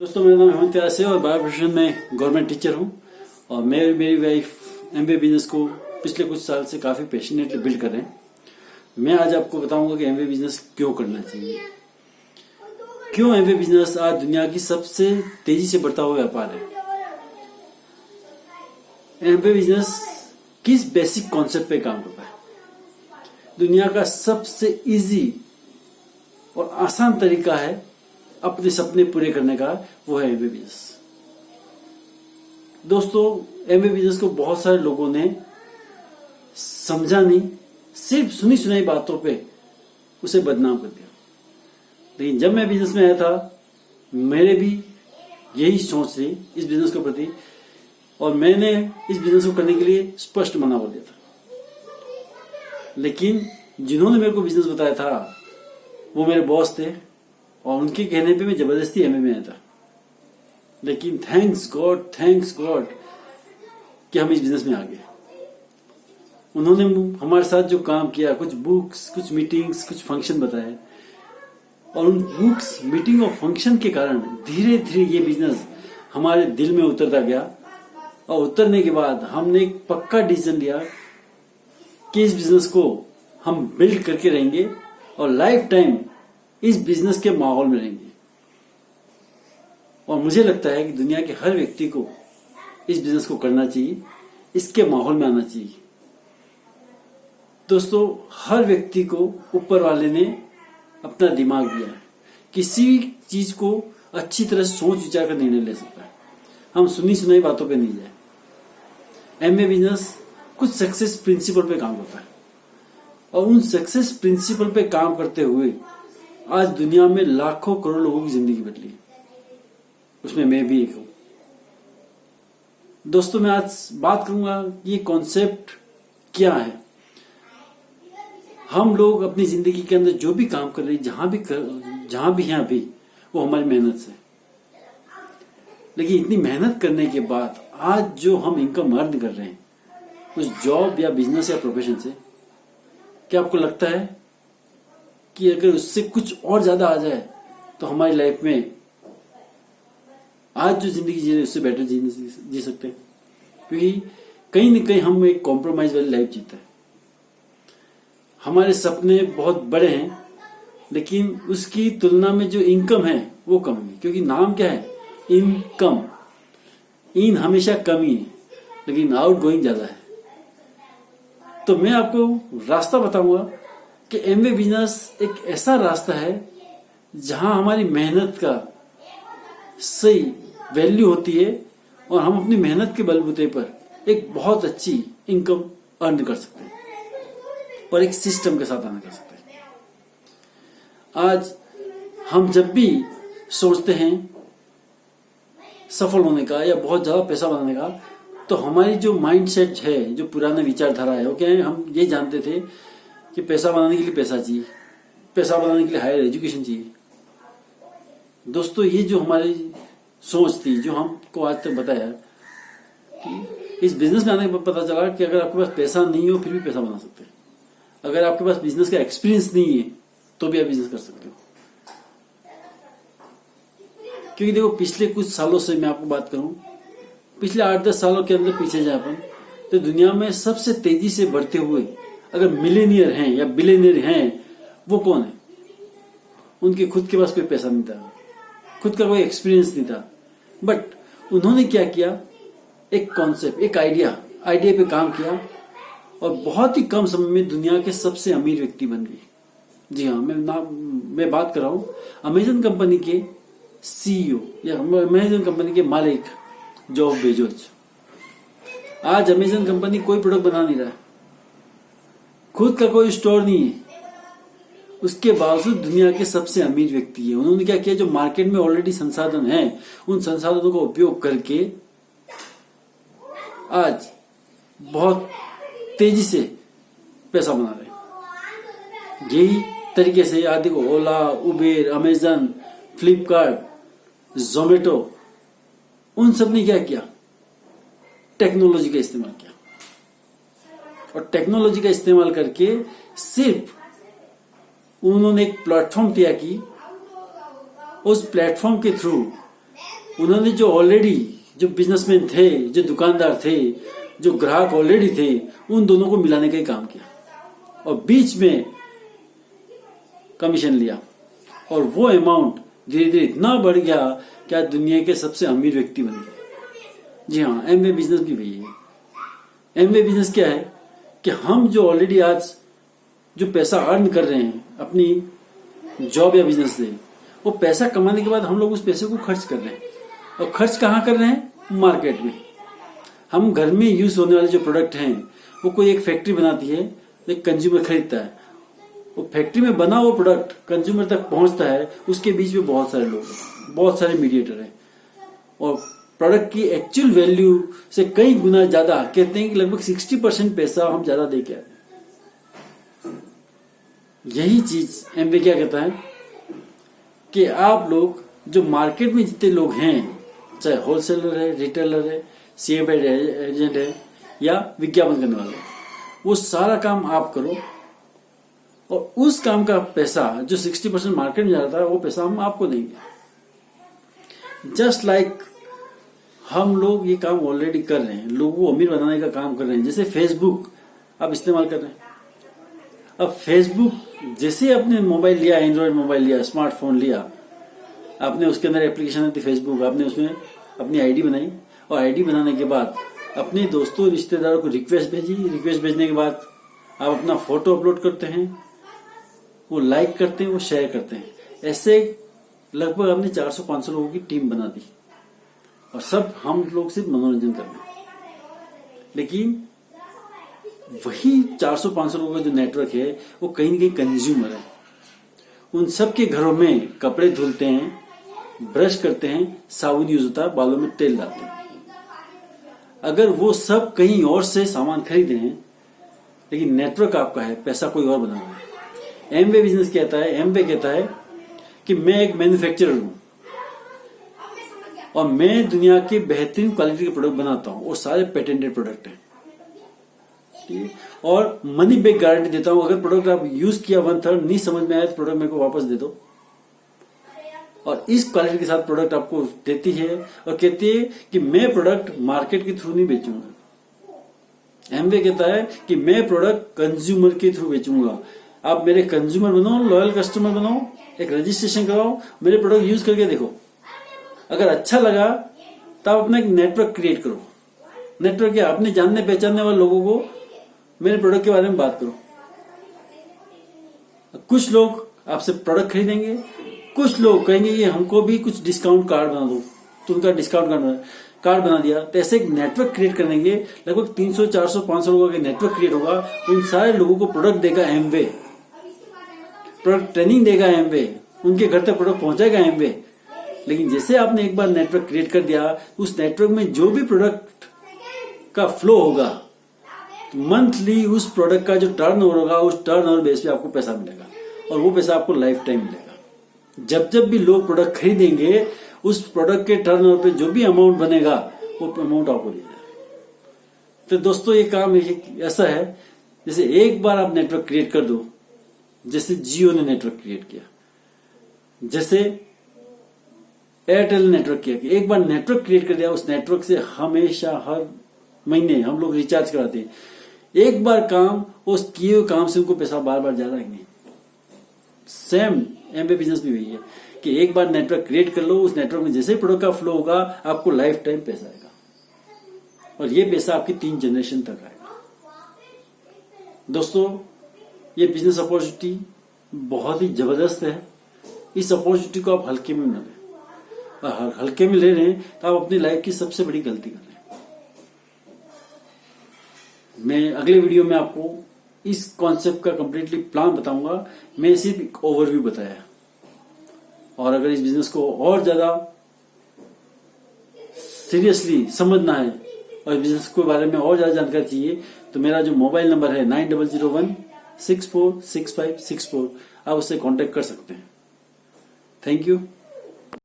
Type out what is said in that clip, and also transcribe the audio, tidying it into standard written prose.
दोस्तों, मेरा नाम हेमंत त्यास है और बायो प्रोफेशन में गवर्नमेंट टीचर हूँ। और मेरी वाइफ एमबीए बिजनेस को पिछले कुछ साल से काफ़ी पैशनेटली बिल्ड कर रहे हैं। मैं आज आपको बताऊंगा कि एमबीए बिजनेस क्यों करना चाहिए, क्यों एमबीए बिजनेस आज दुनिया की सबसे तेजी से बढ़ता हुआ व्यापार है। एमबीए बिजनेस किस बेसिक कॉन्सेप्ट पे काम करता है? दुनिया का सबसे इजी और आसान तरीका है अपने सपने पूरे करने का, वो है एमबीए बिजनेस। दोस्तों, एमबीए बिजनेस को बहुत सारे लोगों ने समझा नहीं, सिर्फ सुनी सुनाई बातों पे उसे बदनाम कर दिया। लेकिन जब मैं बिजनेस में आया था, मेरे भी यही सोच थी इस बिजनेस के प्रति, और मैंने इस बिजनेस को करने के लिए स्पष्ट मना कर दिया था। लेकिन जिन्होंने मेरे को बिजनेस बताया था वो मेरे बॉस थे, और उनके कहने पे मैं जबरदस्ती एमबीए में आया था। लेकिन थैंक्स गॉड कि हम इस बिजनेस में आ गए। उन्होंने हमारे साथ जो काम किया, कुछ बुक्स, कुछ मीटिंग्स, कुछ फंक्शन बताए, और उन बुक्स, मीटिंग और फंक्शन के कारण धीरे धीरे ये बिजनेस हमारे दिल में उतरता गया। और उतरने के बाद हमने एक पक्का डिसीजन लिया कि इस बिजनेस को हम बिल्ड करके रहेंगे और लाइफ टाइम इस बिजनेस के माहौल में रहेंगे। और मुझे लगता है कि दुनिया के हर व्यक्ति को इस बिजनेस को करना चाहिए, इसके माहौल में आना चाहिए। दोस्तों, हर व्यक्ति को ऊपर वाले ने अपना दिमाग दिया है, किसी भी चीज को अच्छी तरह से सोच विचार कर निर्णय ले सकता है। हम सुनी सुनाई बातों पे नहीं जाए। एमबीए बिजनेस कुछ सक्सेस प्रिंसिपल पे काम करता है, और उन सक्सेस प्रिंसिपल पे काम करते हुए आज दुनिया में लाखों करोड़ लोगों की जिंदगी बदली, उसमें मैं भी एक हूं। दोस्तों, मैं आज बात करूंगा ये कॉन्सेप्ट क्या है। हम लोग अपनी जिंदगी के अंदर जो भी काम कर रहे हैं, जहां भी हैं अभी, वो हमारी मेहनत से। लेकिन इतनी मेहनत करने के बाद आज जो हम इनकम अर्न कर रहे हैं उस जॉब या बिजनेस या प्रोफेशन से, क्या आपको लगता है कि अगर उससे कुछ और ज्यादा आ जाए तो हमारी लाइफ में आज जो जिंदगी जी रहे उससे बेटर जी सकते हैं? क्योंकि कहीं न कहीं हम एक कॉम्प्रोमाइज वाली लाइफ जीते हैं। हमारे सपने बहुत बड़े हैं, लेकिन उसकी तुलना में जो इनकम है वो कम है। क्योंकि नाम क्या है? इनकम। इन हमेशा कम ही है, लेकिन आउट गोइंग ज्यादा है। तो मैं आपको रास्ता बताऊंगा कि एमबीए बिजनेस एक ऐसा रास्ता है जहां हमारी मेहनत का सही वैल्यू होती है, और हम अपनी मेहनत के बलबूते पर एक बहुत अच्छी इनकम अर्न कर सकते हैं, और एक सिस्टम के साथ अर्न कर सकते हैं। आज हम जब भी सोचते हैं सफल होने का या बहुत ज्यादा पैसा बनाने का, तो हमारी जो माइंडसेट है, जो पुराना विचारधारा है, वो क्या है? हम ये जानते थे कि पैसा बनाने के लिए पैसा चाहिए, पैसा बनाने के लिए हायर एजुकेशन चाहिए। दोस्तों, ये जो हमारी सोच थी, जो हमको आज तक बताया कि इस बिजनेस में आने के बाद पता चला कि अगर आपके पास पैसा नहीं हो फिर भी पैसा बना सकते हैं। अगर आपके पास बिजनेस का एक्सपीरियंस नहीं है तो भी आप बिजनेस कर सकते हो। क्योंकि देखो, पिछले कुछ सालों से मैं आपको बात करूं, पिछले 8-10 सालों के अंदर पीछे जाए अपन, तो दुनिया में सबसे तेजी से बढ़ते हुए अगर मिलेनियर हैं या बिलेनियर हैं, वो कौन है? उनके खुद के पास कोई पैसा नहीं था, खुद का कोई एक्सपीरियंस नहीं था, बट उन्होंने क्या किया? एक कॉन्सेप्ट, एक आइडिया पे काम किया, और बहुत ही कम समय में दुनिया के सबसे अमीर व्यक्ति बन गए। जी हाँ, मैं बात कर रहा हूं अमेजन कंपनी के सीईओ या अमेजन कंपनी के मालिक जेफ बेजोस। आज अमेजन कंपनी कोई प्रोडक्ट बना नहीं रहा है, खुद का कोई स्टोर नहीं है, उसके बावजूद दुनिया के सबसे अमीर व्यक्ति है। उन्होंने क्या किया? जो मार्केट में ऑलरेडी संसाधन है, उन संसाधनों का उपयोग करके आज बहुत तेजी से पैसा बना रहे हैं। यही तरीके से आज देखो, ओला, उबेर, अमेजन, फ्लिपकार्ट, जोमेटो, उन सब ने क्या किया? टेक्नोलॉजी का इस्तेमाल किया, और टेक्नोलॉजी का इस्तेमाल करके सिर्फ उन्होंने एक प्लेटफॉर्म तैयार की, उस प्लेटफॉर्म के थ्रू उन्होंने जो ऑलरेडी जो बिजनेसमैन थे, जो दुकानदार थे, जो ग्राहक ऑलरेडी थे, उन दोनों को मिलाने का ही काम किया और बीच में कमीशन लिया और वो अमाउंट धीरे धीरे इतना बढ़ गया कि आज दुनिया के सबसे अमीर व्यक्ति बन गए। जी हाँ, एमवे बिजनेस भी वही है। एमवे बिजनेस क्या है कि हम जो ऑलरेडी आज जो पैसा अर्न कर रहे हैं अपनी जॉब या बिजनेस से, वो पैसा कमाने के बाद हम लोग उस पैसे को खर्च कर रहे हैं। और खर्च कहाँ कर रहे हैं? मार्केट में। हम घर में यूज होने वाले जो प्रोडक्ट हैं वो कोई एक फैक्ट्री बनाती है, एक कंज्यूमर खरीदता है, वो फैक्ट्री में बना वो प्रोडक्ट कंज्यूमर तक पहुंचता है, उसके बीच में बहुत सारे लोग हैं, बहुत सारे मीडिएटर हैं और प्रोडक्ट की एक्चुअल वैल्यू से कई गुना ज्यादा, कहते हैं कि लगभग 60% पैसा हम ज्यादा दे के आते हैं। यही चीज एमवे क्या कहता है कि आप लोग जो मार्केट में जितने लोग हैं, चाहे होलसेलर है, रिटेलर है, सीएफआई एजेंट है या विज्ञापन करने वाले, वो सारा काम आप करो और उस काम का पैसा जो 60% मार्केट में जाता है वो पैसा हम आपको देंगे। जस्ट लाइक हम लोग ये काम ऑलरेडी कर रहे हैं, लोगों को अमीर बनाने का काम कर रहे हैं। जैसे फेसबुक आप इस्तेमाल कर रहे हैं, अब फेसबुक जैसे आपने मोबाइल लिया, एंड्रॉयड मोबाइल लिया, स्मार्टफोन लिया, आपने उसके अंदर एप्लीकेशन आती फेसबुक, आपने उसमें अपनी आईडी बनाई और आईडी बनाने के बाद अपने दोस्तों रिश्तेदारों को रिक्वेस्ट भेजी। रिक्वेस्ट भेजने के बाद आप अपना फोटो अपलोड करते हैं, वो लाइक करते हैं, वो शेयर करते हैं। ऐसे लगभग हमने 400-500 लोगों की टीम बना दी और सब हम लोग सिर्फ मनोरंजन कर रहे हैं। लेकिन वही 400-500 लोगों का जो नेटवर्क है वो कहीं न कहीं कंज्यूमर है। उन सब के घरों में कपड़े धुलते हैं, ब्रश करते हैं, साबुन यूज होता है, बालों में तेल डालते हैं। अगर वो सब कहीं और से सामान खरीदे हैं, लेकिन नेटवर्क आपका है, पैसा कोई और बना रहा है। एमवे बिजनेस कहता है, एमवे कहता है कि मैं एक मैन्युफैक्चरर हूं और मैं दुनिया के बेहतरीन क्वालिटी के प्रोडक्ट बनाता हूं और सारे पेटेंटेड प्रोडक्ट हैं, ठीक है? और मनी बैक गारंटी देता हूं। अगर प्रोडक्ट आप यूज किया 1/3 नहीं समझ में आया तो प्रोडक्ट मेरे को वापस दे दो। और इस क्वालिटी के साथ प्रोडक्ट आपको देती है और कहती है कि मैं प्रोडक्ट मार्केट के थ्रू नहीं बेचूंगा। एमवे कहता है कि मैं प्रोडक्ट कंज्यूमर के थ्रू बेचूंगा। आप मेरे कंज्यूमर बनो, लॉयल कस्टमर बनो, एक रजिस्ट्रेशन कराओ, मेरे प्रोडक्ट यूज करके देखो। अगर अच्छा लगा तो आप अपना एक नेटवर्क क्रिएट करो। नेटवर्क क्या? अपने जानने पहचानने वाले लोगों को मेरे प्रोडक्ट के बारे में बात करो। कुछ लोग आपसे प्रोडक्ट खरीदेंगे, कुछ लोग कहेंगे ये हमको भी कुछ डिस्काउंट कार्ड बना दो, तो उनका डिस्काउंट कार्ड बना दिया। तो ऐसे एक नेटवर्क क्रिएट कर देंगे, लगभग 300, 400, 500 लोगों का नेटवर्क क्रिएट होगा। उन सारे लोगों को प्रोडक्ट देगा एमवे, प्रोडक्ट ट्रेनिंग देगा एमवे, उनके घर तक प्रोडक्ट पहुंचाएगा एमवे। लेकिन जैसे आपने एक बार नेटवर्क क्रिएट कर दिया, उस नेटवर्क में जो भी प्रोडक्ट का फ्लो होगा, मंथली उस प्रोडक्ट का जो टर्नओवर होगा, उस टर्नओवर बेस पे आपको पैसा मिलेगा और वो पैसा आपको लाइफ टाइम मिलेगा। जब जब भी लोग प्रोडक्ट खरीदेंगे, उस प्रोडक्ट के टर्नओवर पे जो भी अमाउंट बनेगा वो अमाउंट आपको दिया जाएगा। तो दोस्तों ये काम ऐसा है जैसे एक बार आप नेटवर्क क्रिएट कर दो, जैसे जियो ने नेटवर्क क्रिएट किया, जैसे एयरटेल ने नेटवर्क किया कि एक बार नेटवर्क क्रिएट कर दिया, उस नेटवर्क से हमेशा हर महीने हम लोग रिचार्ज कराते हैं। एक बार काम, उस किए हुए काम से उनको पैसा बार बार ज्यादा आएंगे। सेम एमवे बिजनेस भी वही है कि एक बार नेटवर्क क्रिएट कर लो, उस नेटवर्क में जैसे प्रोडक्ट का फ्लो होगा आपको लाइफ टाइम पैसा आएगा और ये पैसा आपकी 3 जनरेशन तक आएगा। दोस्तों ये बिजनेस अपॉर्चुनिटी बहुत ही जबरदस्त है। इस अपॉर्चुनिटी को आप हल्के में न लें, और हल्के में ले रहे हैं तो आप अपनी लाइफ की सबसे बड़ी गलती कर रहे हैं। मैं अगले वीडियो में आपको इस कॉन्सेप्ट का कंप्लीटली प्लान बताऊंगा। मैं सिर्फ एक ओवरव्यू बताया, और अगर इस बिजनेस को और ज्यादा सीरियसली समझना है और इस बिजनेस के बारे में और ज्यादा जानकारी चाहिए तो मेरा जो मोबाइल नंबर है 9001646564, आप उससे कांटेक्ट कर सकते हैं। Thank you.